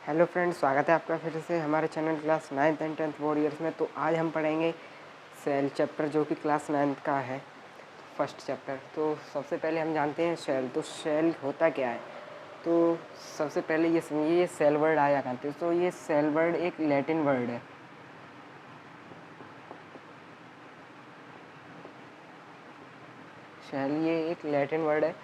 Hello friends, स्वागत है आपका फिर से हमारे channel class 9th and 10th board years में। तो आज हम पढ़ेंगे सेल चैप्टर जो कि क्लास 9th का है, फर्स्ट चैप्टर। तो सबसे पहले हम जानते हैं सेल। तो सेल होता क्या है? तो सबसे पहले ये समझिए, ये सेल वर्ड आया करते हैं। तो ये सेल वर्ड एक लैटिन वर्ड है। सेल ये एक लैटिन वर्ड है।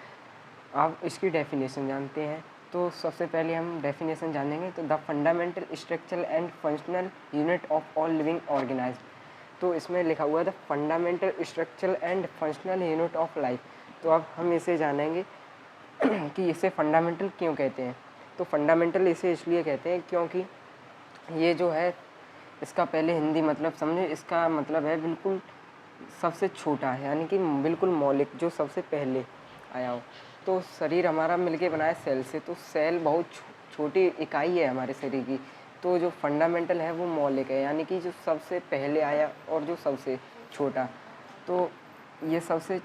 आप इसकी डेफिनेशन जानते हैं। तो सबसे पहले हम डेफिनेशन जानेंगे। तो the fundamental structural and functional unit of all living organism. तो इसमें लिखा हुआ है the fundamental structural and functional unit of life. तो अब हम इसे जानेंगे कि इसे फंडामेंटल क्यों कहते हैं। तो फंडामेंटल इसे इसलिए कहते हैं क्योंकि ये जो है, इसका पहले हिंदी मतलब समझे। इसका मतलब है बिल्कुल सबसे छोटा है, यानी कि बिल्कुल मौलिक, जो सबसे पहले आया हो। तो शरीर हमारा मिलके बना है सेल से। तो सेल बहुत छोटी इकाई है हमारे शरीर की। तो जो फंडामेंटल है वो मौलिक है, यानी कि जो सबसे पहले आया और जो सबसे छोटा। तो ये सबसे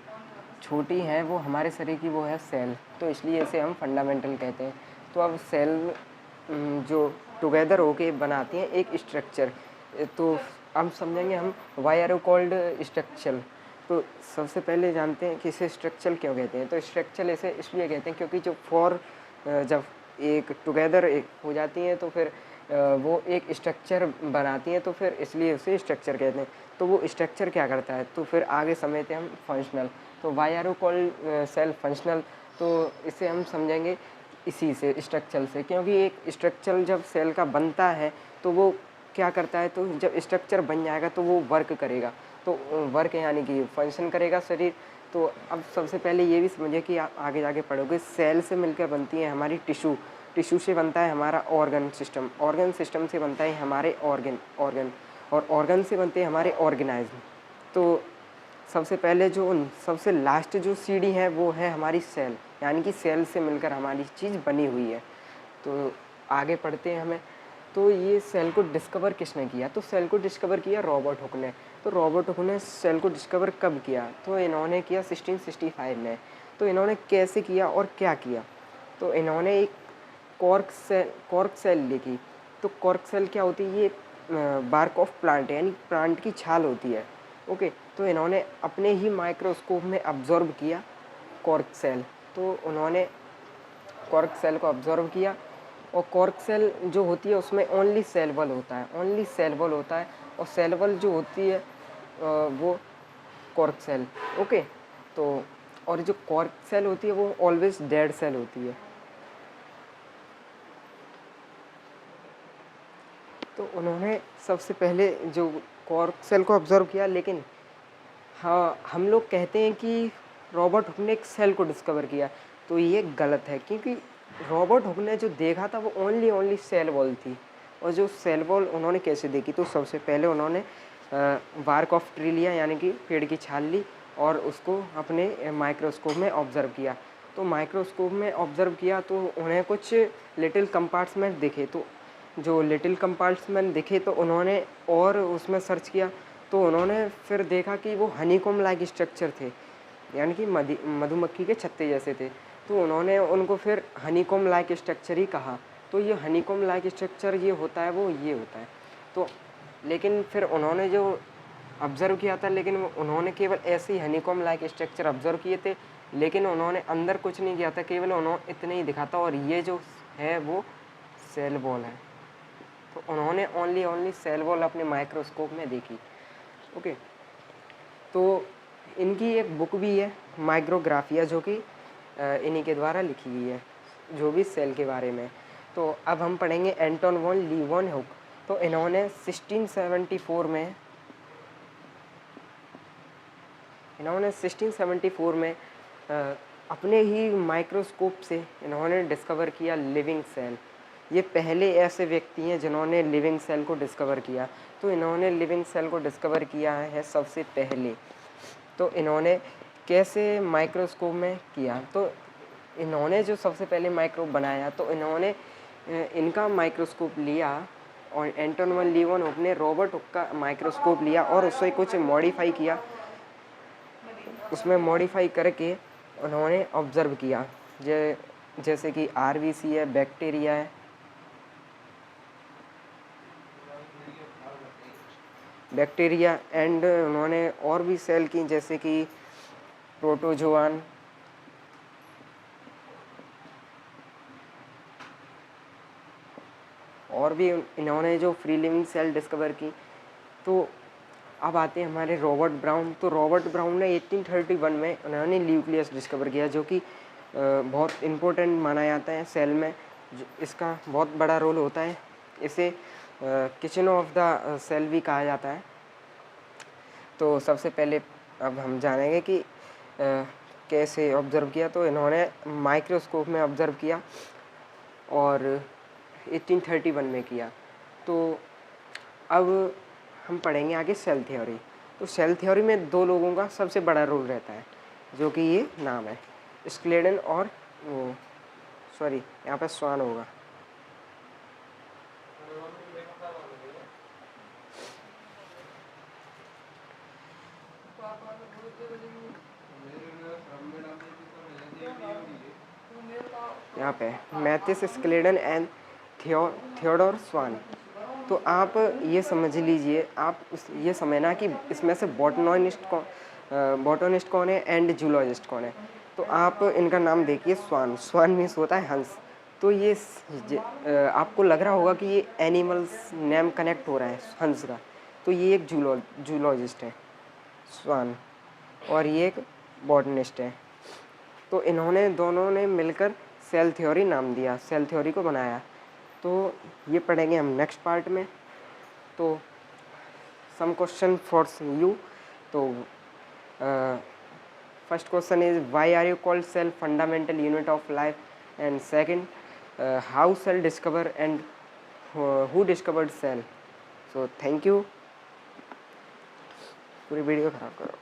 छोटी है वो हमारे शरीर की, वो है सेल। तो इसलिए इसे हम फंडामेंटल कहते हैं। तो अब सेल जो टुगेदर होके बनाती हैं एक स्ट्रक्चर। तो अब समझेंगे हम वाई आर कॉल्ड स्ट्रक्चर। तो सबसे पहले जानते हैं कि इसे स्ट्रक्चर क्यों कहते हैं। तो स्ट्रक्चर इसे इसलिए कहते हैं क्योंकि जो जब एक टुगेदर एक हो जाती हैं तो फिर वो एक स्ट्रक्चर बनाती हैं, तो फिर इसलिए उसे स्ट्रक्चर कहते हैं। तो वो स्ट्रक्चर क्या करता है, तो फिर आगे समझते हैं हम फंक्शनल। तो why are called cell functional. तो इसे हम समझेंगे इसी से, स्ट्रक्चर से। क्योंकि एक स्ट्रक्चर जब सेल का बनता है तो वो क्या करता है, तो जब स्ट्रक्चर बन जाएगा तो वो वर्क करेगा। तो वर्क यानी कि फंक्शन करेगा शरीर। तो अब सबसे पहले ये भी समझिए कि आप आगे जाके पढ़ोगे, सेल से मिलकर बनती है हमारी टिश्यू। टिश्यू से बनता है हमारा ऑर्गन सिस्टम। ऑर्गन सिस्टम से बनता है हमारे ऑर्गन और ऑर्गन से बनते हैं हमारे ऑर्गेनाइज्म। तो सबसे पहले जो सबसे लास्ट जो सीढ़ी है वो है हमारी सेल, यानी कि सेल से मिलकर हमारी चीज़ बनी हुई है। तो आगे पढ़ते हैं हमें। तो ये सेल को डिस्कवर किसने किया? तो सेल को डिस्कवर किया रॉबर्ट हुक ने। तो रॉबर्ट हुक ने सेल को डिस्कवर कब किया? तो इन्होंने किया 1665 में। तो इन्होंने कैसे किया और क्या किया? तो इन्होंने एक कॉर्क सेल लिखी। तो कॉर्क सेल क्या होती है? ये बार्क ऑफ प्लांट, यानी प्लांट की छाल होती है। ओके। तो इन्होंने अपने ही माइक्रोस्कोप में ऑब्जर्व किया कॉर्क सेल। तो उन्होंने कॉर्क सेल को ऑब्जर्व किया, और कॉर्क सेल जो होती है उसमें ओनली सेल वॉल होता है, ओनली सेल वॉल होता है। और सेल वॉल जो होती है वो कॉर्क सेल। ओके। तो और जो कॉर्क सेल होती है वो ऑलवेज डेड सेल होती है। तो उन्होंने सबसे पहले जो कॉर्क सेल को ऑब्जर्व किया, लेकिन हाँ, हम लोग कहते हैं कि रॉबर्ट हुक ने एक सेल को डिस्कवर किया। तो ये गलत है, क्योंकि रॉबर्ट हुक ने जो देखा था वो ओनली सेल वॉल थी। और जो सेल वॉल उन्होंने कैसे देखी? तो सबसे पहले उन्होंने बार्क ऑफ ट्री लिया, यानी कि पेड़ की छाल ली, और उसको अपने माइक्रोस्कोप में ऑब्जर्व किया। तो माइक्रोस्कोप में ऑब्जर्व किया तो उन्हें कुछ लिटिल कंपार्टमेंट दिखे। तो जो लिटिल कंपार्टमेंट दिखे तो उन्होंने और उसमें सर्च किया। तो उन्होंने फिर देखा कि वो हनीकॉम्ब लाइक स्ट्रक्चर थे, यानी कि मधुमक्खी के छत्ते जैसे थे। तो उन्होंने उनको फिर हनीकॉम्ब लाइक स्ट्रक्चर ही कहा। तो ये हनीकॉम्ब लाइक स्ट्रक्चर ये होता है, वो ये होता है। तो लेकिन फिर उन्होंने जो ऑब्ज़र्व किया था, लेकिन उन्होंने केवल ऐसे ही हनीकॉम्ब लाइक स्ट्रक्चर ऑब्ज़र्व किए थे, लेकिन उन्होंने अंदर कुछ नहीं किया था, केवल उन्होंने इतने ही दिखा था। और ये जो है वो सेल वॉल है। तो उन्होंने ओनली सेल वॉल अपने माइक्रोस्कोप में देखी। ओके। तो इनकी एक बुक भी है, माइक्रोग्राफिया, जो कि इन्हीं के द्वारा लिखी गई है, जो भी सेल के बारे में। तो अब हम पढ़ेंगे एंटोन वॉन लीवनहुक। तो इन्होंने 1674 में अपने ही माइक्रोस्कोप से इन्होंने डिस्कवर किया लिविंग सेल। ये पहले ऐसे व्यक्ति हैं जिन्होंने लिविंग सेल को डिस्कवर किया। तो इन्होंने लिविंग सेल को डिस्कवर किया है सबसे पहले। तो इन्होंने कैसे माइक्रोस्कोप में किया? तो इन्होंने जो सबसे पहले माइक्रोस्कोप बनाया, तो इन्होंने इनका माइक्रोस्कोप लिया, और एंटोन वन लीवनहुक ने रॉबर्ट हुक का माइक्रोस्कोप लिया और उससे कुछ मॉडिफाई किया। उसमें मॉडिफाई करके उन्होंने ऑब्ज़र्व किया, जैसे कि आरबीसी है, बैक्टीरिया है, बैक्टीरिया एंड उन्होंने और भी सेल की जैसे कि प्रोटोजोआन, और भी इन्होंने जो फ्री लिविंग सेल डिस्कवर की। तो अब आते हैं हमारे रॉबर्ट ब्राउन। तो रॉबर्ट ब्राउन ने 1831 में उन्होंने न्यूक्लियस डिस्कवर किया, जो कि बहुत इम्पोर्टेंट माना जाता है सेल में। इसका बहुत बड़ा रोल होता है। इसे किचन ऑफ द सेल भी कहा जाता है। तो सबसे पहले अब हम जानेंगे कि कैसे ऑब्ज़र्व किया। तो इन्होंने माइक्रोस्कोप में ऑब्ज़र्व किया और 1831 में किया। तो अब हम पढ़ेंगे आगे सेल थ्योरी। तो सेल थ्योरी में दो लोगों का सबसे बड़ा रोल रहता है, जो कि ये नाम है, स्क्लेडन और वो सॉरी यहाँ पे स्वान होगा। यहाँ पे मैथिस स्क्लेडन एंड थियोडोर स्वान। तो आप ये समझ लीजिए, आप ये समझना कि इसमें से बॉटनिस्ट कौन है एंड जूलॉजिस्ट कौन है। तो आप इनका नाम देखिए। स्वान मीन्स होता है हंस। तो ये आपको लग रहा होगा कि ये एनिमल्स नेम कनेक्ट हो रहा है हंस का। तो ये एक जूलॉजिस्ट है स्वान, और ये एक बॉटनिस्ट है। तो इन्होंने दोनों ने मिलकर सेल थ्योरी नाम दिया, सेल थ्योरी को बनाया। तो ये पढ़ेंगे हम नेक्स्ट पार्ट में। तो सम क्वेश्चन फॉर यू। तो first question is why are you called cell fundamental unit of life, and second how cell discover and who discovered cell. So thank you. पूरी वीडियो खराब करो।